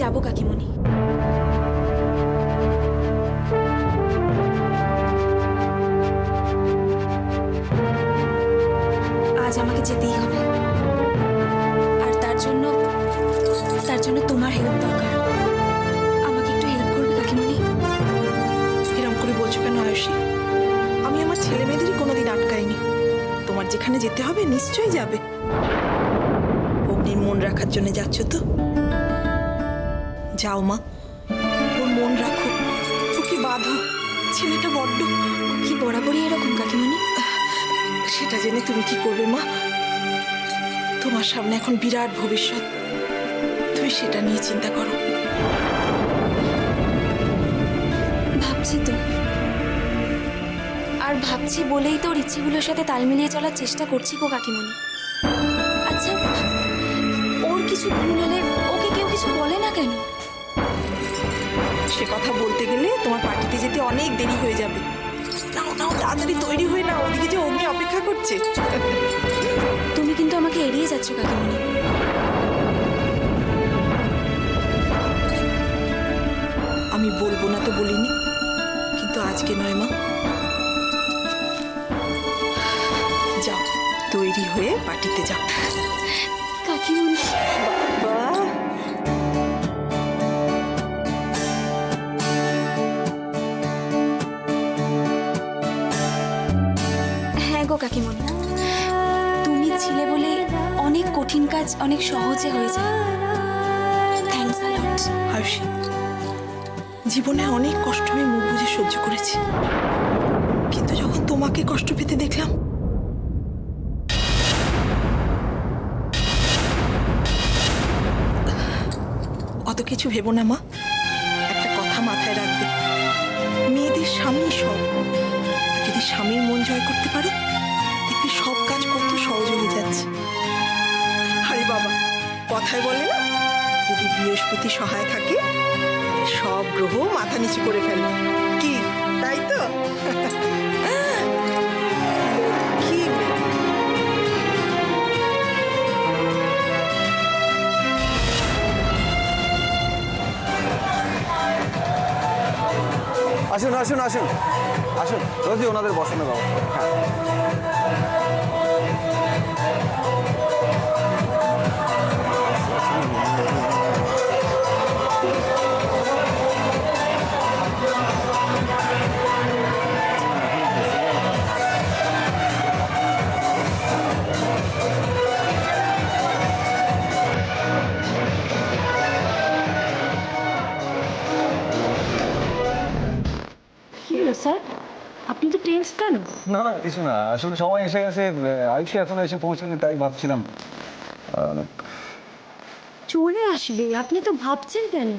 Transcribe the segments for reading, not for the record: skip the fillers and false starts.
যাব কাকিমণি। আজ আমাকে যেতেই হবে, আর তার জন্য তোমার হেল্প দরকার। আমাকে একটু হেল্প করবে কাকিমণি? এরকম করে বলছো কেন আয়ুষী? আমি আমার ছেলে মেয়েদেরই কোনোদিন আটকাইনি। তোমার যেখানে যেতে হবে নিশ্চয়ই যাবে। অগ্নির মন রাখার জন্য যাচ্ছ তো যাও মা, ওর মন রাখো, ওকে বাঁধো। ছেলেটা বড্ড কি বরাবরই এরকম কাকিমণি? সেটা জেনে তুমি কি করবে মা? তোমার সামনে এখন বিরাট ভবিষ্যৎ, তুমি সেটা নিয়ে চিন্তা করো। ভাবছি তো, আর ভাবছি বলেই তো ওর ইচ্ছেগুলোর সাথে তাল মিলিয়ে চলার চেষ্টা করছি গো কাকিমণি। আচ্ছা, ওর কিছু ভুল হলে ওকে কেউ কিছু বলে না কেন? সে কথা বলতে গেলে তোমার পার্টিতে যেতে অনেক দেরি হয়ে যাবে। নাও নাও, তাড়াতাড়ি তৈরি হয়ে নাও, ওদিকে যে অগ্নি অপেক্ষা করছে। তুমি কিন্তু আমাকে এড়িয়ে যাচ্ছ কাকিমণি। আমি বলবো না তো বলিনি, কিন্তু আজকে নয় মা। যাও, তৈরি হয়ে পার্টিতে যাও। কাকিমণি, বাহ, হ্যাঁ গো কাকিমণি, তুমি ছিলে বলে অনেক কঠিন কাজ অনেক সহজে হয়ে যায়। থ্যাঙ্কস আ লট। আয়ুষী, জীবনে অনেক কষ্ট আমি মুখ বুঝে সহ্য করেছি, কিন্তু যখন তোমাকে কষ্ট পেতে দেখলাম, অত কিছু ভেবো না মা। একটা কথা মাথায় রাখবে, মেয়েদের স্বামী সব। যদি স্বামীর মন জয় করতে পারো, দেখবি সব কাজ কত সহজ হয়ে যাচ্ছে। আরে বাবা, কথায় বলে না, যদি বৃহস্পতি সহায় থাকে সব গ্রহ মাথা নিচু করে ফেলে। কি তাই তো? কি আসুন আসুন আসুন আসুন, রোজই ওনাদের বসানোর ব্যবস্থা। হ্যাঁ, কি হলো স্যার, আপনি তো টেন্স কেন? না না কিছু না, আসলে সময় এসে গেছে, আয়ুষী এখন এসে পৌঁছানো, তাই ভাবছিলাম। চলে আসবে, আপনি তো ভাবছেন কেন?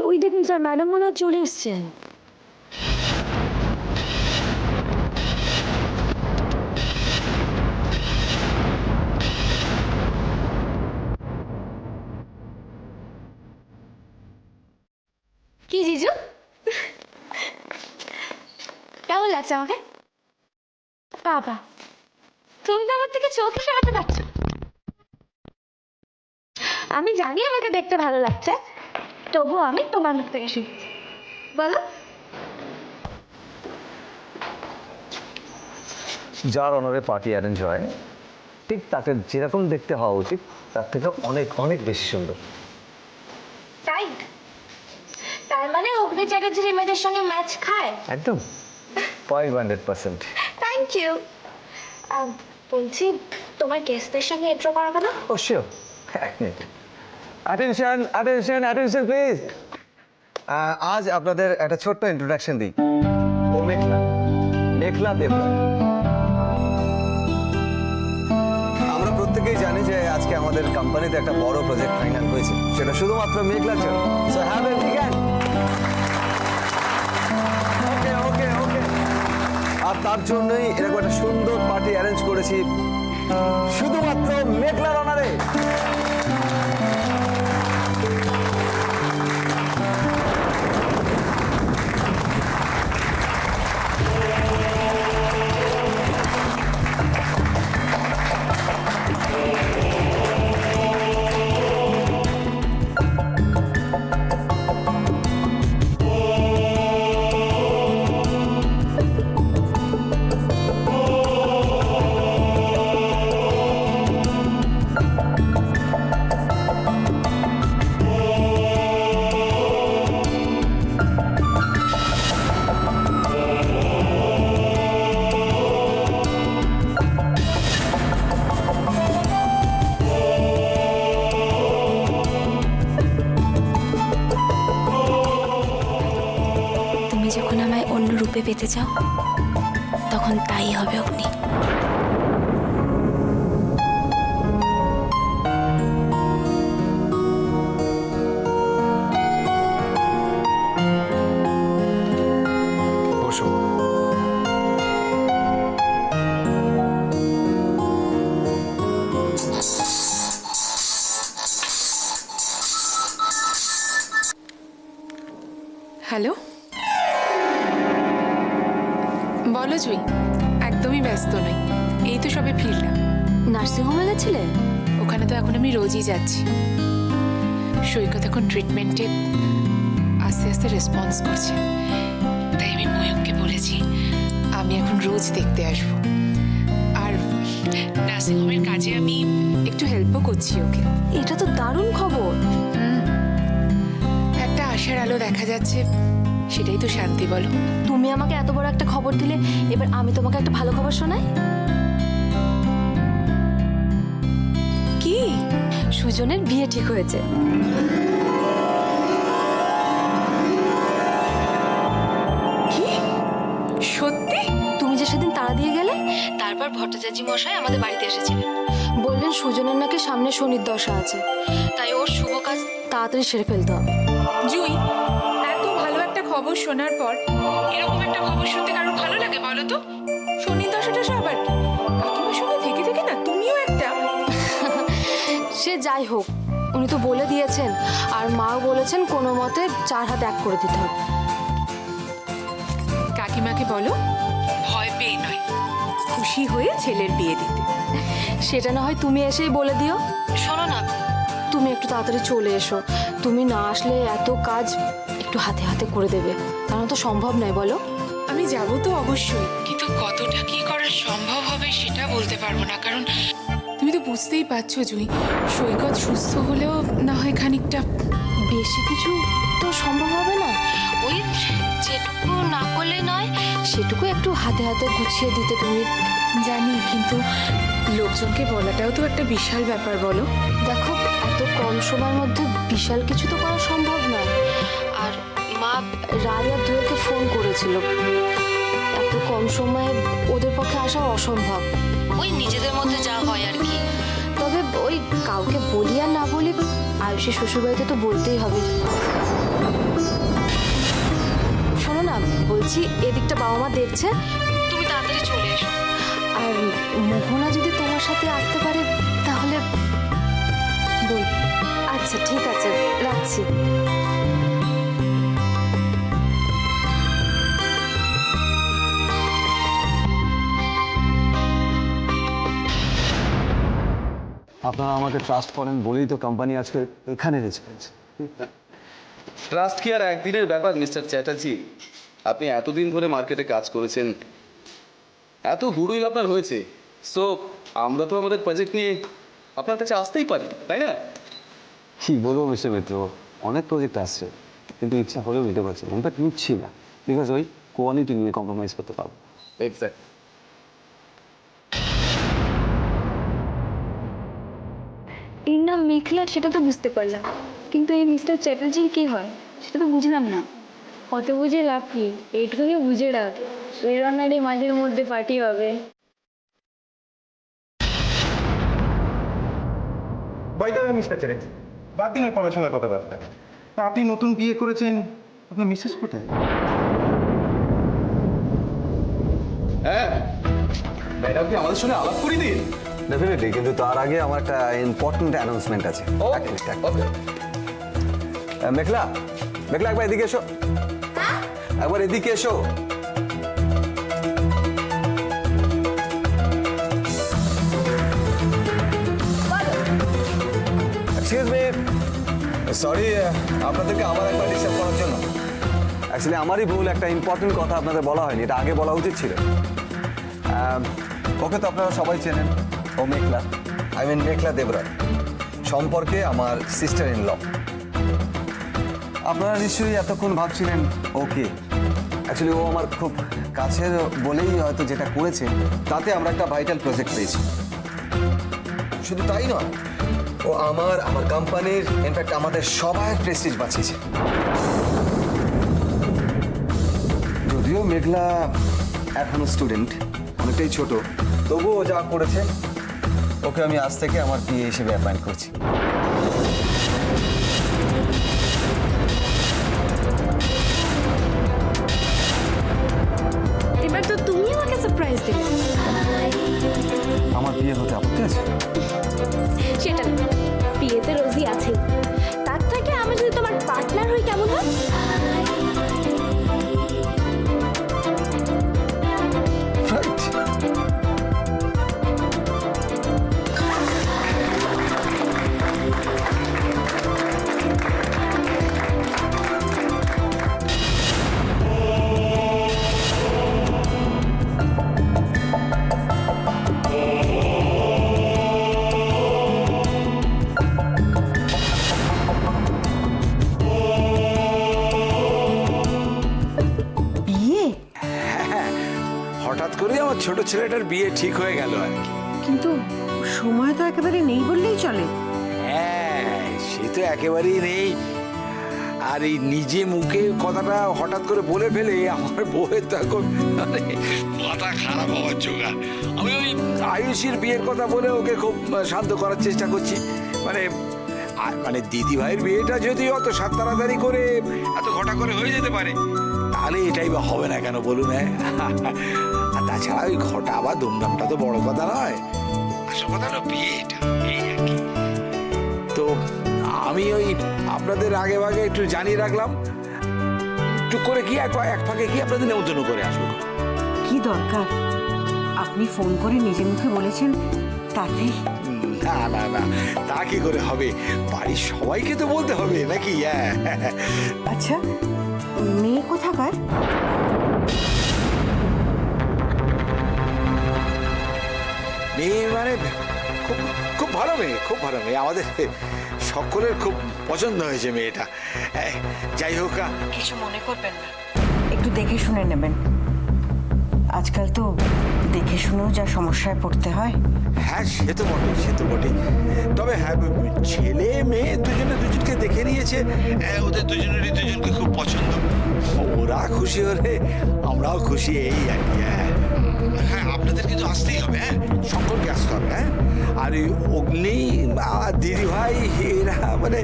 ওই দেখুন স্যার, ম্যাডাম মনে হয় চলে এসছেন। কি জিজু, কেমন লাগছে আমাকে? বাবা, তুমি তো আমার থেকে চোখে সরাতে পারছো। আমি জানি আমাকে দেখতে ভালো লাগছে, তবুও আমি তোমার মুখ থেকে শিখছি। বলো। যার অনারে পার্টি অ্যারেঞ্জ হয়, ঠিক তাকে যেরকম দেখতে হওয়া উচিত তার থেকে অনেক অনেক বেশি সুন্দর। তাই? তার মানে অগ্নি চ্যাটার্জির ইমেজের সঙ্গে ম্যাচ খায়? একদম 500%। Thank you. বলছি, তোমার গেস্টদের সঙ্গে ইন্ট্রো করাবে না? ও শিওর, এক মিনিট। Attention attention attention please. আজ আপনাদের একটা ছোট্ট ইন্ট্রোডাকশন দিই। ও মেঘলা, মেঘলা দেবরায়। আমরা প্রত্যেকেই জানি যে আজকে আমাদের কোম্পানিতে একটা বড় প্রজেক্ট ফাইনাল হয়েছে, সেটা শুধুমাত্র মেঘলার জন্য। So have a big hand. Okay okay okay. আর তার জন্যই এরকম একটা সুন্দর পার্টি অ্যারেঞ্জ করেছি শুধুমাত্র মেঘলার অনারে। ভাবে পেতে চাও তখন তাই হবে অগ্নি। বসো। হ্যালো, বলো জুই। একদমই ব্যস্ত নই, এই তো সবে ফিরলাম। নার্সিংহোমে গেছিলে? ওখানে তো এখন আমি রোজই যাচ্ছি। সৈকত এখন ট্রিটমেন্টে আস্তে আস্তে রেসপন্স করছে, তাই আমি ময়ূককে বলেছি আমি এখন রোজ দেখতে আসবো। আর নার্সিংহোমের কাজে আমি একটু হেল্পও করছি ওকে। এটা তো দারুণ খবর। একটা আশার আলো দেখা যাচ্ছে, সেটাই তো শান্তি, বলো। তুমি আমাকে এত বড় একটা খবর দিলে, এবার আমি তোমাকে একটা ভালো খবর শোনাই। কি? সুজনের বিয়ে ঠিক হয়েছে। কি সত্যি? তুমি যে সেদিন তাড়া দিয়ে গেলে, তারপর ভট্টাচার্য মশাই আমাদের বাড়িতে এসেছিলেন। বললেন সুজনের নাকি সামনে শনির দশা আছে, তাই ওর শুভ কাজ তাড়াতাড়ি সেরে ফেলতে হবে। জুই, এত ভালো একটা খবর শোনার পর এরকম একটা খবর শুনতে কারো ভালো লাগে বলো তো? শনি দশাটা সবার কি? কাকিমার সঙ্গে থেকে থেকে না তুমিও একটা। সে যাই হোক, উনি তো বলে দিয়েছেন, আর মাও বলেছেন কোনো মতে 4 হাত এক করে দিতে হবে। কাকিমাকে বলো ভয় পেয়ে নয়, খুশি হয়ে ছেলের বিয়ে দিতে। সেটা না হয় তুমি এসেই বলে দিও। শোনো না, তুমি একটু তাড়াতাড়ি চলে এসো। তুমি না আসলে এত কাজ একটু হাতে হাতে করে দেবে, কারণ তো সম্ভব নয়, বলো। আমি যাব তো অবশ্যই, কিন্তু কতটা কি করা সম্ভব হবে সেটা বলতে পারবো না, কারণ তুমি তো বুঝতেই পারছো জুই, সৈকত সুস্থ হলেও না হয় খানিকটা। বেশি কিছু তো সম্ভব হবে না, ওই যেটুকু না করলে নয় সেটুকু একটু হাতে হাতে গুছিয়ে দিতে তুমি। জানি, কিন্তু লোকজনকে বলাটাও তো একটা বিশাল ব্যাপার, বলো। দেখো, এত কম সময়ের মধ্যে বিশাল কিছু তো করা সম্ভব নয়। আর মা রায় আর দুয়েরকে ফোন করেছিল, এত কম সময়ে ওদের পক্ষে আসা অসম্ভব। ওই নিজেদের মধ্যে যা হয় আর কি। তবে ওই কাউকে বলি আর না বলি, আয়ুষের শ্বশুরবাড়িতে তো বলতেই হবে। শোনো না, বলছি এদিকটা বাবা মা দেখছে, তুমি তাড়াতাড়ি চলে এসো। আর মোহনা যদি তোমার সাথে আসতে পারে তাহলে বল। আচ্ছা ঠিক আছে, রাখছি। আপনারা আমাকে ট্রাস্ট করেন বলেই তো কোম্পানি আজকে এখানে রেখেছে। ট্রাস্ট কি আর একদিনের ব্যাপার মিস্টার চ্যাটার্জি? আপনি এতদিন ধরে মার্কেটে কাজ করেছেন, এত গুডউইল আপনার হয়েছে, সো আমরা তো আমাদের প্রজেক্ট নিয়ে আপনার কাছে আসতেই পারি, তাই না? কি বলবো মিস্টার মিত্র, অনেক প্রজেক্ট আসছে, কিন্তু ইচ্ছা হলেও নিতে পারছি না, ইনফ্যাক্ট নিচ্ছি না, বিকজ ওই কোয়ালিটি নিয়ে কম্প্রোমাইজ করতে পারবো। এক্স্যাক্ট। এর নাম মেঘলা, সেটা তো বুঝতে পারলাম, কিন্তু এই মিস্টার চ্যাটার্জি কি হয় সেটা তো বুঝলাম না। কত বুঝে লাভ কি, এইটুকুকে বুঝে রাখ, প্রেরণারই মাঝের মধ্যে পার্টি হবে। বাইরে মিস্টার চ্যাটার্জি, বাদ দিন ওই পড়াশোনার কথাবার্তা। আপনি নতুন বিয়ে করেছেন, আপনার মিসেস কোথায়? হ্যাঁ, ম্যাডাম কি আমাদের সঙ্গে আলাপ করিয়ে দিন? ডেফিনেটলি, কিন্তু তার আগে আমার একটা ইম্পর্টেন্ট অ্যানাউন্সমেন্ট আছে। এক মিনিট, এক মিনিট। মেঘলা, মেঘলা একবার এদিকে এসো, একবার এদিকে এসো। এক্সকিউজ মি, সরি আপনাদেরকে আবার একবার ডিস্টার্ব করার জন্য। অ্যাকচুয়ালি আমারই ভুল, একটা ইম্পর্টেন্ট কথা আপনাদের বলা হয়নি, এটা আগে বলা উচিত ছিল। ওকে তো আপনারা সবাই চেনেন, ও মেঘলা, আই মিন মেঘলা দেবরায়, সম্পর্কে আমার সিস্টার ইন ল। আপনারা নিশ্চয়ই এতক্ষণ ভাবছিলেন ওকে, অ্যাকচুয়ালি ও আমার খুব কাছের বলেই হয়তো যেটা করেছে তাতে আমরা একটা ভাইটাল প্রজেক্ট পেয়েছি। শুধু তাই নয়, ও আমার কোম্পানির, ইনফ্যাক্ট আমাদের সবার প্রেস্টিজ বাঁচিয়েছে। যদিও যদিও মেঘলা এখনো স্টুডেন্ট, অনেকটাই ছোট, তবুও যা করেছে ওকে আমি আজ থেকে আমার পিএ হিসেবে অ্যাপয়েন্ট করছি। এবার তো তুমি আমাকে সারপ্রাইজ দিলে। আমার বিয়ে হতে আপত্তি আছে? সেটা না, বিয়েতে রোজই আছে, তার থেকে আমি যদি তোমার পার্টনার হই কেমন হয়? রাইট। হঠাৎ করে আমার ছোট ছেলেটার বিয়ে ঠিক হয়ে গেল আর কি। কিন্তু সময় তো একেবারে নেই বললেই চলে। হ্যাঁ, সে তো একেবারেই নেই। আর এই নিজে মুখে কথাটা হঠাৎ করে বলে ফেলে আমার বউয়ের তো এখন মানে মাথা খারাপ হওয়ার জোগাড়। আমি ওই আয়ুষীর বিয়ের কথা বলে ওকে খুব শান্ত করার চেষ্টা করছি। মানে দিদি ভাইয়ের বিয়েটা যদি অত সাত তাড়াতাড়ি করে এত ঘটা করে হয়ে যেতে পারে, তাহলে এটাই বা হবে না কেন বলুন? হ্যাঁ, আর তাছাড়া ওই ঘটা বা ধুমধামটা তো বড় কথা নয়, আসল কথা হলো বিয়েটা, এই আর কি। তো আমি ওই আপনাদের আগে ভাগে একটু জানিয়ে রাখলাম, একটু করে কি এক ফাঁকে কি আপনাদের নেমন্তন্ন করে আসবো। কি দরকার? আপনি ফোন করে নিজে মুখে বলেছেন, তাতেই। না না না, তা কি করে হবে? বাড়ির সবাইকে তো বলতে হবে নাকি? হ্যাঁ। আচ্ছা, মেয়ে কোথাকার? মেয়ে মানে খুব খুব ভালো মেয়ে, খুব ভালো মেয়ে, আমাদের সকলের খুব পছন্দ হয়েছে মেয়েটা। যাই হোক, কিছু মনে করবেন না, একটু দেখে শুনে নেবেন। আজকাল তো দেখে শুনেও যা সমস্যায় পড়তে হয়। হ্যাঁ, সে তো বটে, সে তো বটে। তবে হ্যাঁ, ছেলে মেয়ে দুজনকে দেখে নিয়েছে, ওদের দুজনেরই দুজনকে খুব পছন্দ। ওরা খুশি হলে আমরাও খুশি, এই আর কি। হ্যাঁ, আপনাদের কিন্তু আসতেই হবে, হ্যাঁ, সকলকে আসতে হবে। হ্যাঁ, আর এই অগ্নি দিদি ভাই এরা মানে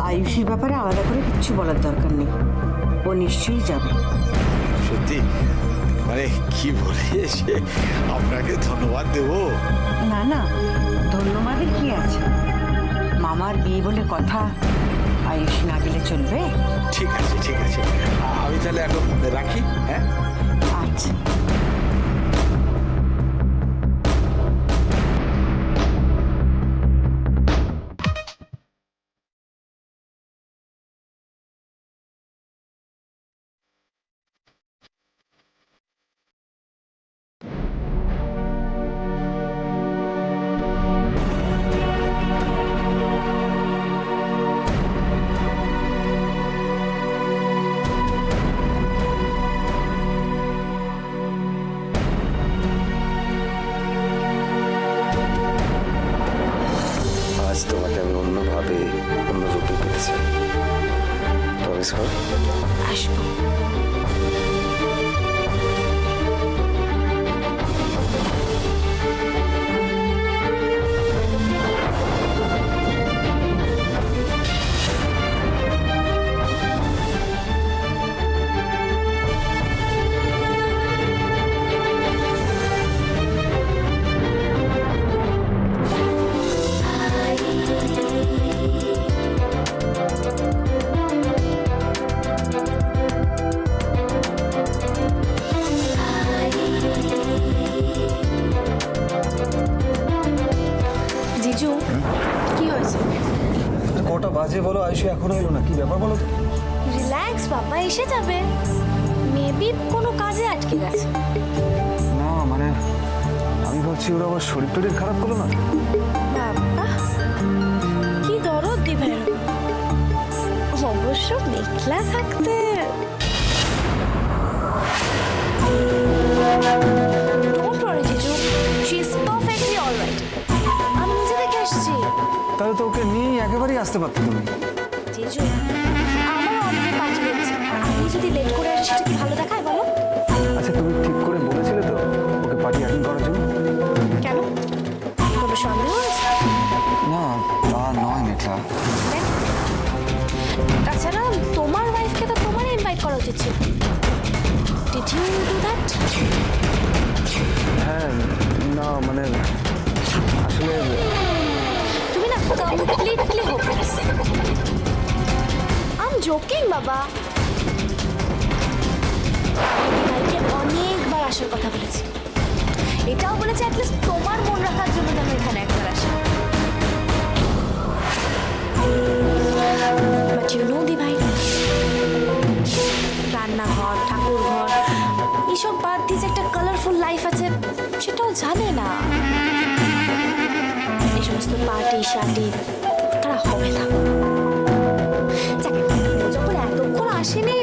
আয়ুষীর ব্যাপারে আলাদা করে কিচ্ছু বলার দরকার নেই, ও নিশ্চয়ই যাবে। সত্যি মানে কি বলে সে আপনাকে ধন্যবাদ দেব? না না, ধন্যবাদের কি আছে? মামার বিয়ে বলে কথা, আয়ুষী না গেলে চলবে? ঠিক আছে, ঠিক আছে, আমি তাহলে এখন রাখি। হ্যাঁ, আচ্ছা। আজ তোমাকে আমি অন্যভাবে, অন্য রূপে পেতে চাই। প্রমিস কর। আসবো। জিজু, কি হয়েছে? কটা বাজে বলো? আয়ুষী এখনো এলো না, কি ব্যাপার বলো? রিল্যাক্স, বাবা এসে যাবে। মেবি কোনো কাজে আটকে গেছে। না মানে আমি ভাবছি ওরা আমার শরীর টরীর খারাপ করলো না। বাবা কি দরদ দিবে, অবশ্য মেঘলা থাকতে। Don't worry, জিজু, she is perfectly all right. আমি নিজে দেখে আসছি। তাহলে তো ওকে নিয়ে একেবারেই আসতে পারতে তুমি। জিজু, আমার অনেকে পাঠিয়েছে, আর আমি যদি লেট করে আসি সেটা কি ভালো দেখায় বলো? হয়েছে? না তা নয় মেঘলা। তাছাড়া তোমার ওয়াইফকে তো তোমারই ইনভাইট করা উচিত ছিল। Did you do that? হ্যাঁ না মানে আসলে তুমি না completely hopeless. I am joking বাবা। আমি ভাইকে অনেকবার আসার কথা বলেছি, এটাও বলেছি অ্যাটলিস্ট তোমার মন রাখার জন্য যেন এখানে একবার আসে। বাট ইউ নো দি ভাই, রান্নাঘর ঠাকুরঘর এইসব বাদ দিয়ে যে একটা কালারফুল লাইফ আছে সেটাও জানে না। এই সমস্ত পার্টি শার্টি তারা হবে না। যাকে ও যখন এতক্ষণ আসেনি